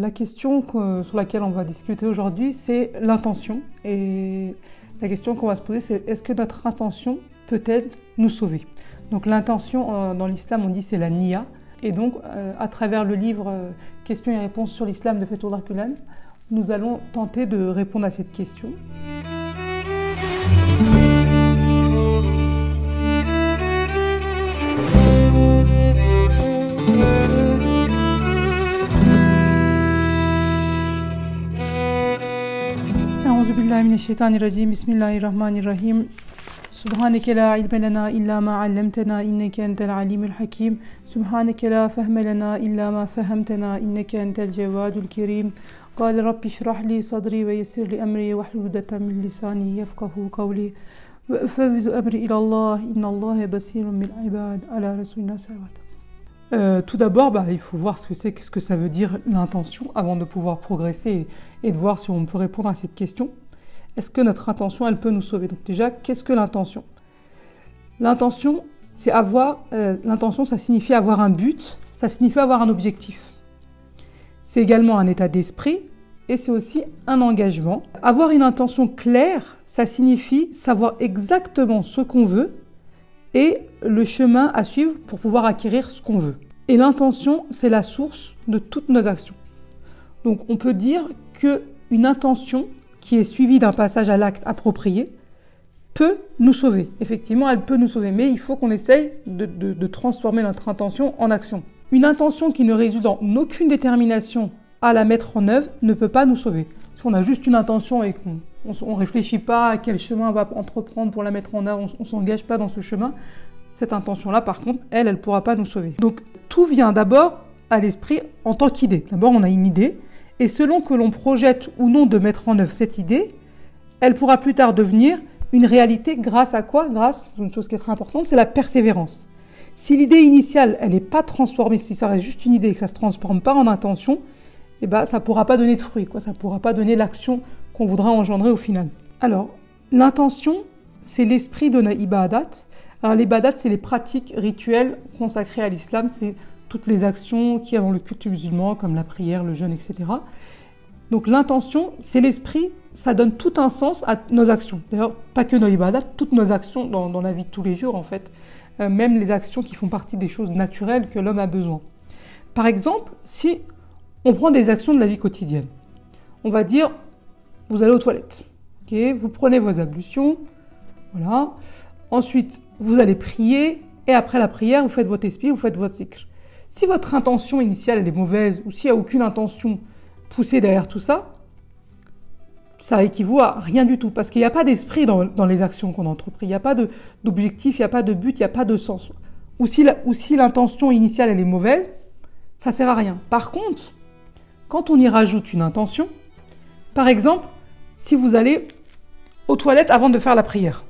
La question sur laquelle on va discuter aujourd'hui, c'est l'intention. Et la question qu'on va se poser, c'est est-ce que notre intention peut-elle nous sauver? Donc l'intention, dans l'islam, on dit c'est la niya. Et donc, à travers le livre Questions et réponses sur l'islam de Fethullah Gulen, nous allons tenter de répondre à cette question. أعوذ بالله من الشيطان الرجيم بسم الله الرحمن الرحيم سبحانك لا علم لنا إلا ما علمتنا إنك أنت العليم الحكيم سبحانك لا فهم لنا إلا ما فهمتنا إنك أنت الجواد الكريم قال رب اشرح لي صدري ويسر لي أمري واحلل عقدة من لساني يفقهوا قولي وأفوض أمري إلى الله إن الله بصير بالعباد على رسولنا صلوات. Tout d'abord, il faut voir ce que ça veut dire l'intention avant de pouvoir progresser et de voir si on peut répondre à cette question. Est-ce que notre intention, elle peut nous sauver? Donc déjà, qu'est-ce que l'intention? L'intention, c'est l'intention, ça signifie avoir un but, ça signifie avoir un objectif. C'est également un état d'esprit et c'est aussi un engagement. Avoir une intention claire, ça signifie savoir exactement ce qu'on veut et le chemin à suivre pour pouvoir acquérir ce qu'on veut. Et l'intention, c'est la source de toutes nos actions. Donc on peut dire qu'une intention qui est suivie d'un passage à l'acte approprié peut nous sauver. Effectivement, elle peut nous sauver, mais il faut qu'on essaye de transformer notre intention en action. Une intention qui ne résulte en aucune détermination à la mettre en œuvre ne peut pas nous sauver. Si on a juste une intention et qu'on ne réfléchit pas à quel chemin on va entreprendre pour la mettre en œuvre, on ne s'engage pas dans ce chemin, cette intention-là, par contre, elle ne pourra pas nous sauver. Donc, tout vient d'abord à l'esprit en tant qu'idée. D'abord, on a une idée, et selon que l'on projette ou non de mettre en œuvre cette idée, elle pourra plus tard devenir une réalité grâce à quoi? Grâce à une chose qui est très importante, c'est la persévérance. Si l'idée initiale, elle n'est pas transformée, si ça reste juste une idée et que ça ne se transforme pas en intention, ça ne pourra pas donner de fruits, ça ne pourra pas donner l'action qu'on voudra engendrer au final. Alors, l'intention, c'est l'esprit de nos ibadat. Alors, les ibadat, c'est les pratiques rituelles consacrées à l'islam, c'est toutes les actions qu'il y a dans le culte musulman, comme la prière, le jeûne, etc. Donc, l'intention, c'est l'esprit, ça donne tout un sens à nos actions. D'ailleurs, pas que nos ibadat, toutes nos actions dans la vie de tous les jours, en fait. Même les actions qui font partie des choses naturelles que l'homme a besoin. Par exemple, si on prend des actions de la vie quotidienne, on va dire, vous allez aux toilettes, vous prenez vos ablutions, voilà. Ensuite, vous allez prier, et après la prière, vous faites votre tesbih, vous faites votre zikr. Si votre intention initiale elle est mauvaise, ou s'il n'y a aucune intention poussée derrière tout ça, ça équivaut à rien du tout, parce qu'il n'y a pas d'esprit dans les actions qu'on entreprit, il n'y a pas d'objectif, il n'y a pas de but, il n'y a pas de sens. Ou si l'intention initiale elle est mauvaise, ça ne sert à rien. Par contre, quand on y rajoute une intention, par exemple, si vous allez aux toilettes avant de faire la prière,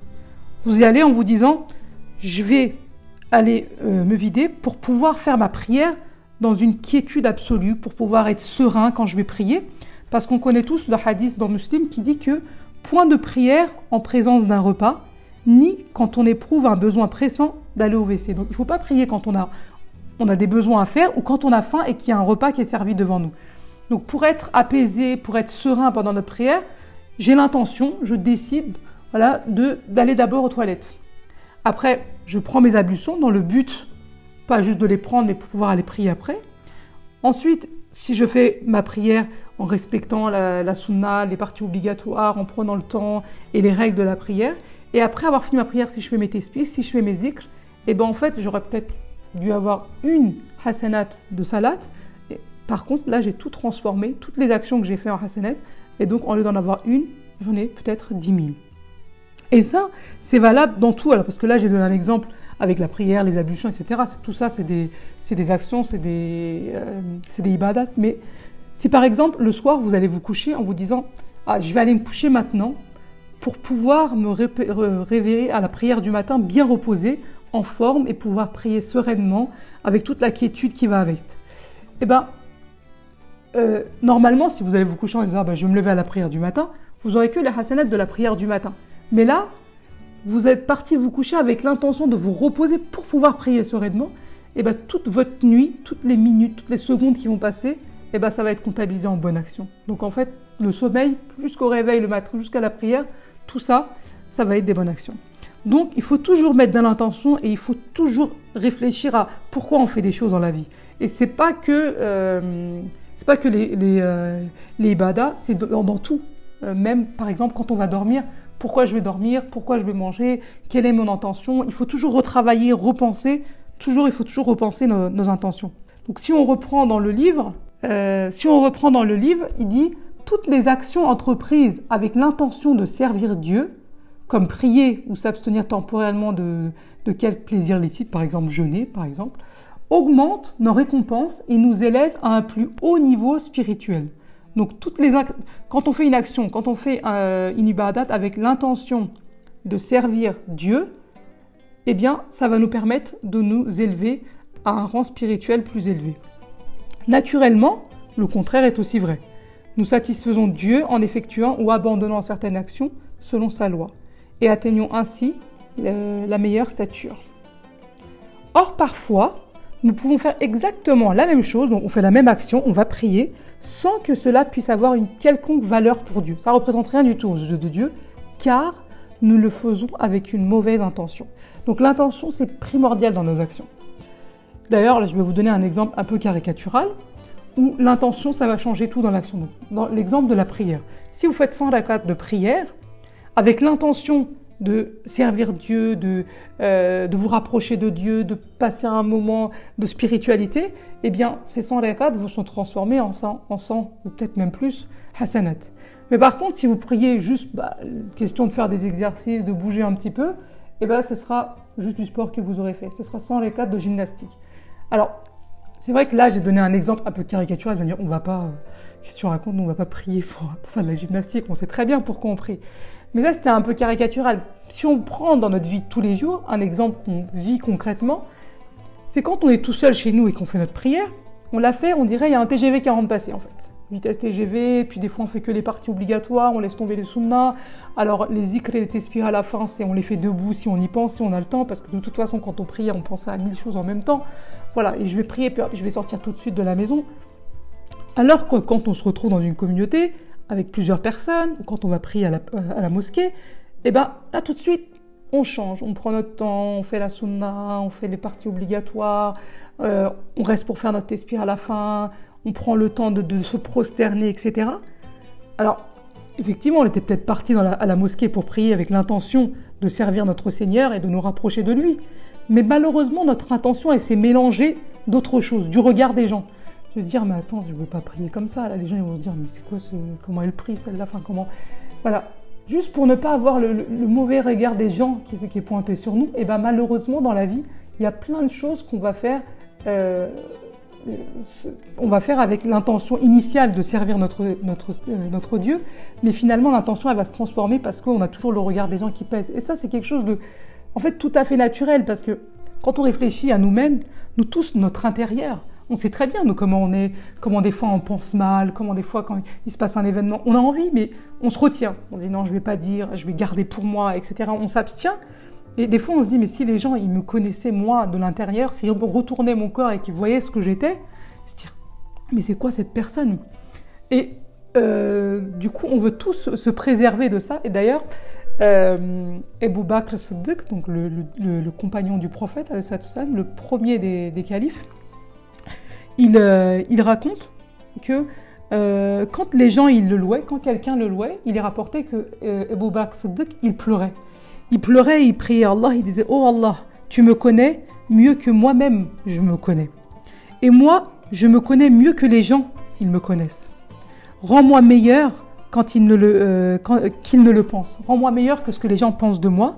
vous y allez en vous disant « je vais aller me vider pour pouvoir faire ma prière dans une quiétude absolue, pour pouvoir être serein quand je vais prier ». Parce qu'on connaît tous le hadith dans Muslim qui dit que point de prière en présence d'un repas, ni quand on éprouve un besoin pressant d'aller au WC. Donc il ne faut pas prier quand on a des besoins à faire ou quand on a faim et qu'il y a un repas qui est servi devant nous. Donc pour être apaisé, pour être serein pendant notre prière, j'ai l'intention, je décide d'aller d'abord aux toilettes. Après, je prends mes ablutions dans le but, pas juste de les prendre, mais pour pouvoir aller prier après. Ensuite, si je fais ma prière en respectant la sunna, les parties obligatoires, en prenant le temps et les règles de la prière, et après avoir fini ma prière, si je fais mes tesbih, si je fais mes zikrs, en fait, j'aurais peut-être dû avoir une hasanat de salat. Et par contre, là, j'ai tout transformé, toutes les actions que j'ai fait en hasanat, et donc, au lieu d'en avoir une, j'en ai peut-être 10 000. Et ça, c'est valable dans tout. Alors, parce que là, j'ai donné un exemple avec la prière, les ablutions, etc. Tout ça, c'est des actions, c'est des ibadat. Mais si par exemple, le soir, vous allez vous coucher en vous disant « Ah, je vais aller me coucher maintenant pour pouvoir me réveiller à la prière du matin bien reposé, en forme et pouvoir prier sereinement avec toute la quiétude qui va avec. » Normalement, si vous allez vous coucher en disant « Je vais me lever à la prière du matin », vous n'aurez que les hasanats de la prière du matin. Mais là, vous êtes parti vous coucher avec l'intention de vous reposer pour pouvoir prier sereinement. Toute votre nuit, toutes les minutes, toutes les secondes qui vont passer, eh ben, ça va être comptabilisé en bonne action. Donc en fait, le sommeil, jusqu'au réveil le matin, jusqu'à la prière, tout ça, ça va être des bonnes actions. Donc il faut toujours mettre de l'intention et il faut toujours réfléchir à pourquoi on fait des choses dans la vie. Et c'est pas que les ibadas, c'est dans tout. Même par exemple quand on va dormir, pourquoi je vais dormir, pourquoi je vais manger, quelle est mon intention. Il faut toujours retravailler, repenser. Il faut toujours repenser nos intentions. Donc si on reprend dans le livre, il dit toutes les actions entreprises avec l'intention de servir Dieu, comme prier ou s'abstenir temporairement de quelque plaisir licite, par exemple jeûner, par exemple, augmentent nos récompenses et nous élèvent à un plus haut niveau spirituel. Donc quand on fait une action, quand on fait une ibadat avec l'intention de servir Dieu, eh bien, ça va nous permettre de nous élever à un rang spirituel plus élevé. Naturellement, le contraire est aussi vrai. Nous satisfaisons Dieu en effectuant ou abandonnant certaines actions selon sa loi et atteignons ainsi la meilleure stature. Or, parfois, nous pouvons faire exactement la même chose, donc on fait la même action, on va prier, sans que cela puisse avoir une quelconque valeur pour Dieu. Ça ne représente rien du tout aux yeux de Dieu, car nous le faisons avec une mauvaise intention. Donc l'intention, c'est primordial dans nos actions. D'ailleurs, là, je vais vous donner un exemple un peu caricatural, où l'intention, ça va changer tout dans l'action. Donc, dans l'exemple de la prière. Si vous faites 100 rakats de prière, avec l'intention de servir Dieu, de vous rapprocher de Dieu, de passer un moment de spiritualité, eh bien, ces 100 rakats vont se transformer en 100, ou peut-être même plus, hasanat. Mais par contre, si vous priez juste, question de faire des exercices, de bouger un petit peu, eh bien, ce sera juste du sport que vous aurez fait. Ce sera 100 rakats de gymnastique. Alors, c'est vrai que là, j'ai donné un exemple un peu caricatural. Je vais dire, on va pas, qu'est-ce que tu racontes, on va pas prier pour faire de la gymnastique. On sait très bien pourquoi on prie. Mais ça, c'était un peu caricatural. Si on prend dans notre vie de tous les jours, un exemple qu'on vit concrètement, c'est quand on est tout seul chez nous et qu'on fait notre prière, on l'a fait, on dirait, il y a un TGV qui rentre passé en fait. Vitesse TGV, puis des fois on fait que les parties obligatoires, on laisse tomber les sunnas. Alors les zikr et les tespires à la fin, on les fait debout si on y pense, si on a le temps, parce que de toute façon quand on prie, on pense à 1000 choses en même temps. Voilà, et je vais prier, puis je vais sortir tout de suite de la maison. Alors que quand on se retrouve dans une communauté, avec plusieurs personnes, ou quand on va prier à la mosquée, et ben là tout de suite, on change, on prend notre temps, on fait la sunna, on fait les parties obligatoires, on reste pour faire notre tespire à la fin, on prend le temps de se prosterner, etc. Alors, effectivement, on était peut-être parti à la mosquée pour prier avec l'intention de servir notre Seigneur et de nous rapprocher de lui. Mais malheureusement, notre intention, elle s'est mélangée d'autres choses, du regard des gens. Je vais se dire, mais attends, je ne veux pas prier comme ça. Là, les gens ils vont se dire, mais c'est quoi comment elle prie celle-là, enfin, comment... Voilà. Juste pour ne pas avoir le mauvais regard des gens qui est pointé sur nous, et ben malheureusement, dans la vie, il y a plein de choses qu'on va faire... on va faire avec l'intention initiale de servir notre Dieu, mais finalement l'intention elle va se transformer parce qu'on a toujours le regard des gens qui pèsent. Et ça c'est quelque chose de, en fait, tout à fait naturel, parce que quand on réfléchit à nous-mêmes, nous tous, notre intérieur, on sait très bien nous comment on est, comment des fois on pense mal, comment des fois quand il se passe un événement, on a envie mais on se retient, on dit non je vais pas dire, je vais garder pour moi, etc. On s'abstient. Et des fois, on se dit, mais si les gens, ils me connaissaient, moi, de l'intérieur, s'ils retournaient mon corps et qu'ils voyaient ce que j'étais, ils se dire, mais c'est quoi cette personne? Et du coup, on veut tous se préserver de ça. Et d'ailleurs, Abu Bakr Siddiq, donc le compagnon du prophète, le premier des califes, il raconte que quand les gens, ils le louaient, quand quelqu'un le louait, il est rapporté que Abu Bakr Siddiq, il pleurait. Il pleurait et il priait Allah, il disait « Oh Allah, tu me connais mieux que moi-même je me connais. Et moi, je me connais mieux que les gens, ils me connaissent. Rends-moi meilleur qu'ils ne le pensent. Rends-moi meilleur que ce que les gens pensent de moi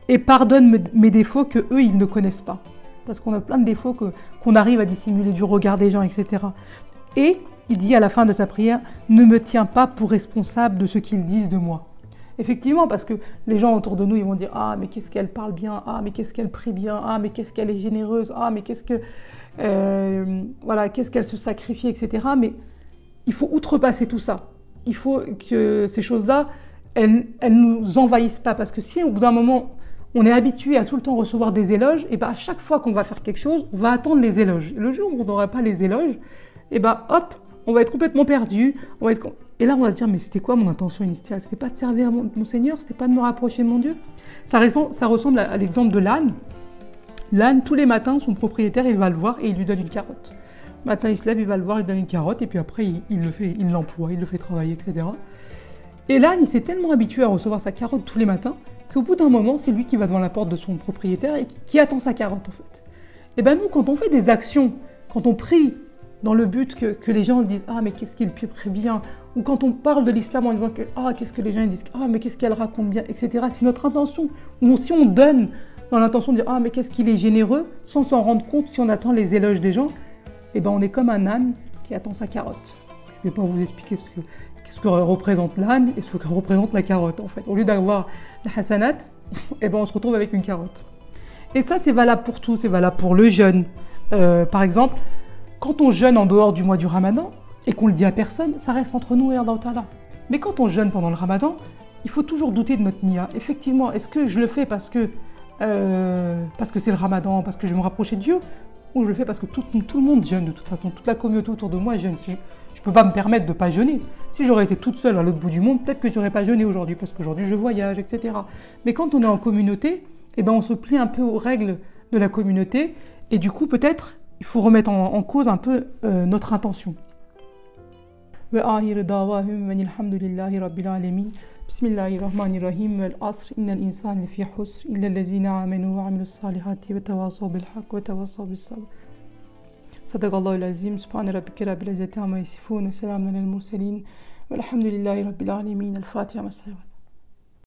et pardonne mes défauts que eux ils ne connaissent pas. » Parce qu'on a plein de défauts qu'on arrive à dissimuler du regard des gens, etc. Et il dit à la fin de sa prière « Ne me tiens pas pour responsable de ce qu'ils disent de moi. » Effectivement, parce que les gens autour de nous, ils vont dire « Ah, mais qu'est-ce qu'elle parle bien, ah, mais qu'est-ce qu'elle prie bien, ah, mais qu'est-ce qu'elle est généreuse, ah, mais qu'est-ce qu'elle se sacrifie, etc. » Mais il faut outrepasser tout ça. Il faut que ces choses-là, elles nous envahissent pas. Parce que si au bout d'un moment, on est habitué à tout le temps recevoir des éloges, et ben à chaque fois qu'on va faire quelque chose, on va attendre les éloges. Et le jour où on n'aura pas les éloges, et ben hop, on va être complètement perdu. Et là, on va se dire, mais c'était quoi mon intention initiale? C'était pas de servir mon Seigneur, c'était pas de me rapprocher de mon Dieu. Ça ressemble à l'exemple de l'âne. L'âne, tous les matins, son propriétaire, il va le voir et il lui donne une carotte. Le matin, il se lève, il va le voir, il lui donne une carotte, et puis après, il l'emploie, il le fait travailler, etc. Et l'âne, il s'est tellement habitué à recevoir sa carotte tous les matins, qu'au bout d'un moment, c'est lui qui va devant la porte de son propriétaire et qui attend sa carotte, en fait. Et bien nous, quand on fait des actions, quand on prie dans le but que les gens disent « Ah, mais qu'est-ce qu'il prie bien ?» ou quand on parle de l'islam en disant que « Ah, qu'est-ce que les gens disent ?»« Ah, mais qu'est-ce qu'elle raconte bien ?» etc. Si notre intention, ou si on donne dans l'intention de dire « Ah, mais qu'est-ce qu'il est généreux ?» sans s'en rendre compte, si on attend les éloges des gens, et ben on est comme un âne qui attend sa carotte. Je ne vais pas vous expliquer ce que représente l'âne et ce que représente la carotte, en fait. Au lieu d'avoir la hasanat, et ben on se retrouve avec une carotte. Et ça, c'est valable pour tout, c'est valable pour le jeûne. Par exemple, quand on jeûne en dehors du mois du Ramadan, et qu'on le dit à personne, ça reste entre nous et Allah Ta'ala. Mais quand on jeûne pendant le Ramadan, il faut toujours douter de notre niya. Effectivement, est-ce que je le fais parce que c'est le Ramadan, parce que je vais me rapprocher de Dieu, ou je le fais parce que tout le monde jeûne de toute façon, toute la communauté autour de moi jeûne. Je ne peux pas me permettre de ne pas jeûner. Si j'aurais été toute seule à l'autre bout du monde, peut-être que je n'aurais pas jeûné aujourd'hui, parce qu'aujourd'hui je voyage, etc. Mais quand on est en communauté, eh ben on se plie un peu aux règles de la communauté, et du coup peut-être il faut remettre en cause un peu notre intention. وآخر دعواهم أن الحمد لله رب العالمين بسم الله الرحمن الرحيم والعصر إن الإنسان لفي خسر إلا الذين آمنوا وعملوا الصالحات وتواصوا بالحق وتواصوا بالصبر صدق الله العظيم سبحان ربك رب العزة عما يصفون وسلام على المرسلين والحمد لله رب العالمين الفاتحة.